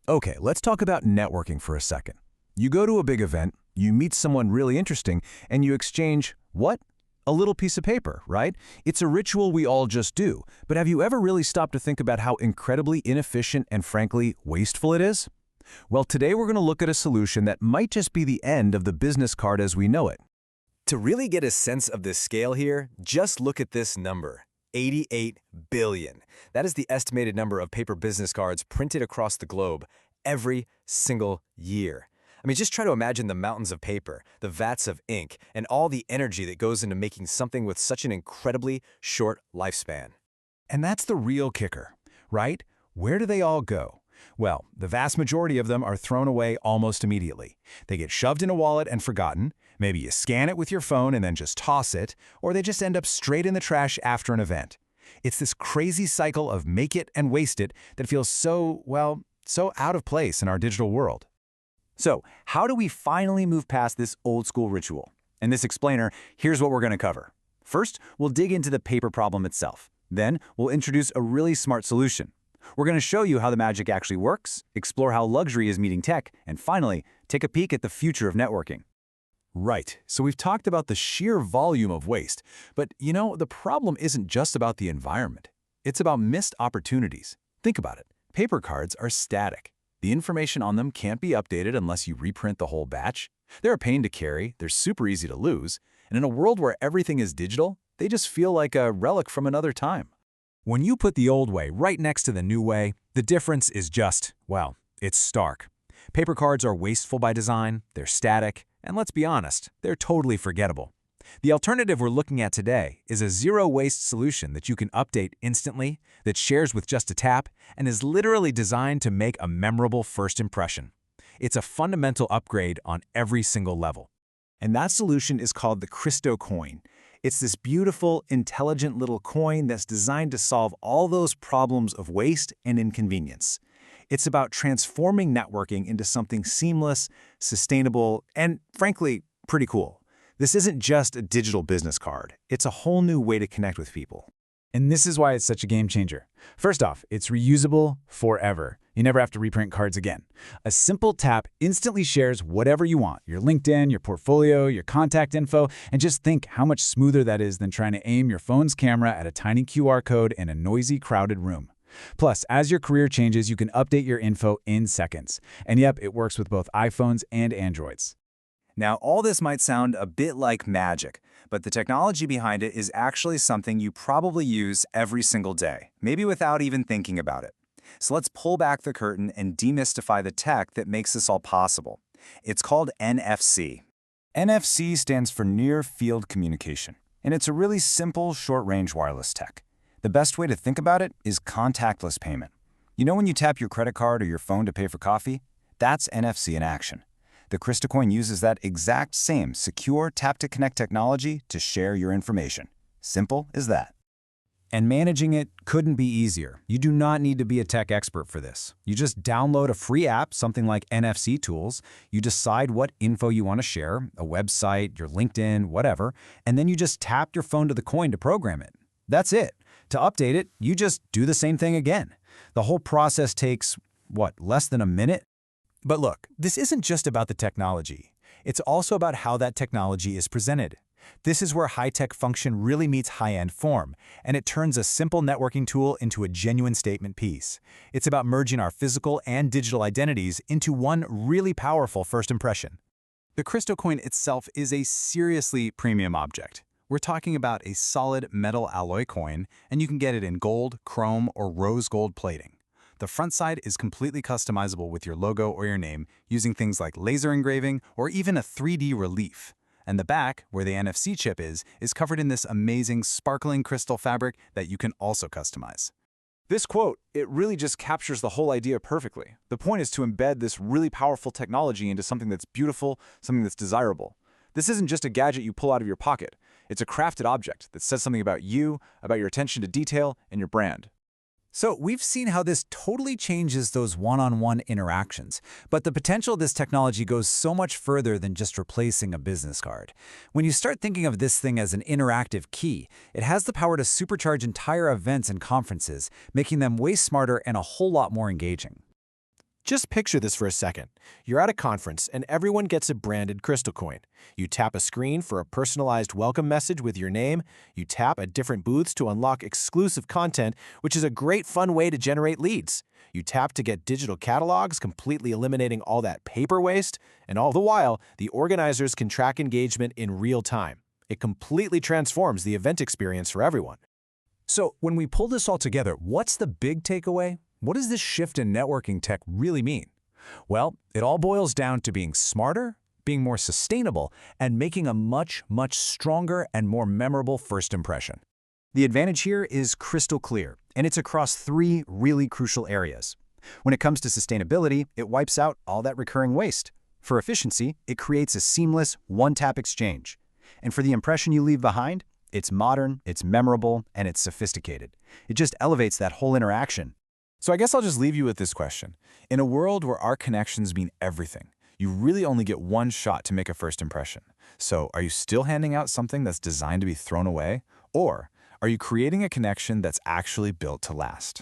Okay, let's talk about networking for a second. You go to a big event, you meet someone really interesting, and you exchange what? A little piece of paper, right? It's a ritual we all just do, but have you ever really stopped to think about how incredibly inefficient and frankly wasteful it is? Well, today we're going to look at a solution that might just be the end of the business card as we know it. To really get a sense of the scale here, just look at this number, 88 billion. That is the estimated number of paper business cards printed across the globe every single year. I mean, just try to imagine the mountains of paper, the vats of ink, and all the energy that goes into making something with such an incredibly short lifespan. And that's the real kicker, right? Where do they all go? Well, the vast majority of them are thrown away almost immediately. They get shoved in a wallet and forgotten. Maybe you scan it with your phone and then just toss it, or they just end up straight in the trash after an event. It's this crazy cycle of make it and waste it that feels so out of place in our digital world. So, how do we finally move past this old-school ritual? In this explainer, here's what we're going to cover. First, we'll dig into the paper problem itself. Then, we'll introduce a really smart solution. We're going to show you how the magic actually works, explore how luxury is meeting tech, and finally, take a peek at the future of networking. Right, so we've talked about the sheer volume of waste, but the problem isn't just about the environment. It's about missed opportunities. Think about it. Paper cards are static. The information on them can't be updated unless you reprint the whole batch. They're a pain to carry, they're super easy to lose, and in a world where everything is digital, they just feel like a relic from another time. When you put the old way right next to the new way, the difference is just, well, it's stark. Paper cards are wasteful by design, they're static, and let's be honest, they're totally forgettable. The alternative we're looking at today is a zero-waste solution that you can update instantly, that shares with just a tap, and is literally designed to make a memorable first impression. It's a fundamental upgrade on every single level. And that solution is called the CrystoCoin. It's this beautiful, intelligent little coin that's designed to solve all those problems of waste and inconvenience. It's about transforming networking into something seamless, sustainable, and frankly, pretty cool. This isn't just a digital business card. It's a whole new way to connect with people. And this is why it's such a game changer. First off, it's reusable forever. You never have to reprint cards again. A simple tap instantly shares whatever you want, your LinkedIn, your portfolio, your contact info, and just think how much smoother that is than trying to aim your phone's camera at a tiny QR code in a noisy, crowded room. Plus, as your career changes, you can update your info in seconds. And yep, it works with both iPhones and Androids. Now, all this might sound a bit like magic, but the technology behind it is actually something you probably use every single day, maybe without even thinking about it. So let's pull back the curtain and demystify the tech that makes this all possible. It's called NFC. NFC stands for Near Field Communication, and it's a really simple, short-range wireless tech. The best way to think about it is contactless payment. You know when you tap your credit card or your phone to pay for coffee? That's NFC in action. The CrystoCoin uses that exact same secure tap-to-connect technology to share your information. Simple as that. And managing it couldn't be easier. You do not need to be a tech expert for this. You just download a free app, something like NFC Tools. You decide what info you want to share, a website, your LinkedIn, whatever, and then you just tap your phone to the coin to program it. That's it. To update it, you just do the same thing again. The whole process takes, less than a minute? But look, this isn't just about the technology. It's also about how that technology is presented. This is where high-tech function really meets high-end form, and it turns a simple networking tool into a genuine statement piece. It's about merging our physical and digital identities into one really powerful first impression. The CrystoCoin itself is a seriously premium object. We're talking about a solid metal alloy coin, and you can get it in gold, chrome, or rose gold plating. The front side is completely customizable with your logo or your name using things like laser engraving or even a 3D relief. And the back, where the NFC chip is covered in this amazing sparkling crystal fabric that you can also customize. This quote, it really just captures the whole idea perfectly. The point is to embed this really powerful technology into something that's beautiful, something that's desirable. This isn't just a gadget you pull out of your pocket. It's a crafted object that says something about you, about your attention to detail, and your brand. So we've seen how this totally changes those one-on-one interactions, but the potential of this technology goes so much further than just replacing a business card. When you start thinking of this thing as an interactive key, it has the power to supercharge entire events and conferences, making them way smarter and a whole lot more engaging. Just picture this for a second. You're at a conference and everyone gets a branded CrystoCoin. You tap a screen for a personalized welcome message with your name. You tap at different booths to unlock exclusive content, which is a great fun way to generate leads. You tap to get digital catalogs, completely eliminating all that paper waste. And all the while, the organizers can track engagement in real time. It completely transforms the event experience for everyone. So when we pull this all together, what's the big takeaway? What does this shift in networking tech really mean? Well, it all boils down to being smarter, being more sustainable, and making a much, much stronger and more memorable first impression. The advantage here is crystal clear, and it's across 3 really crucial areas. When it comes to sustainability, it wipes out all that recurring waste. For efficiency, it creates a seamless, one-tap exchange. And for the impression you leave behind, it's modern, it's memorable, and it's sophisticated. It just elevates that whole interaction. So I guess I'll just leave you with this question. In a world where our connections mean everything, you really only get one shot to make a first impression. So are you still handing out something that's designed to be thrown away? Or are you creating a connection that's actually built to last?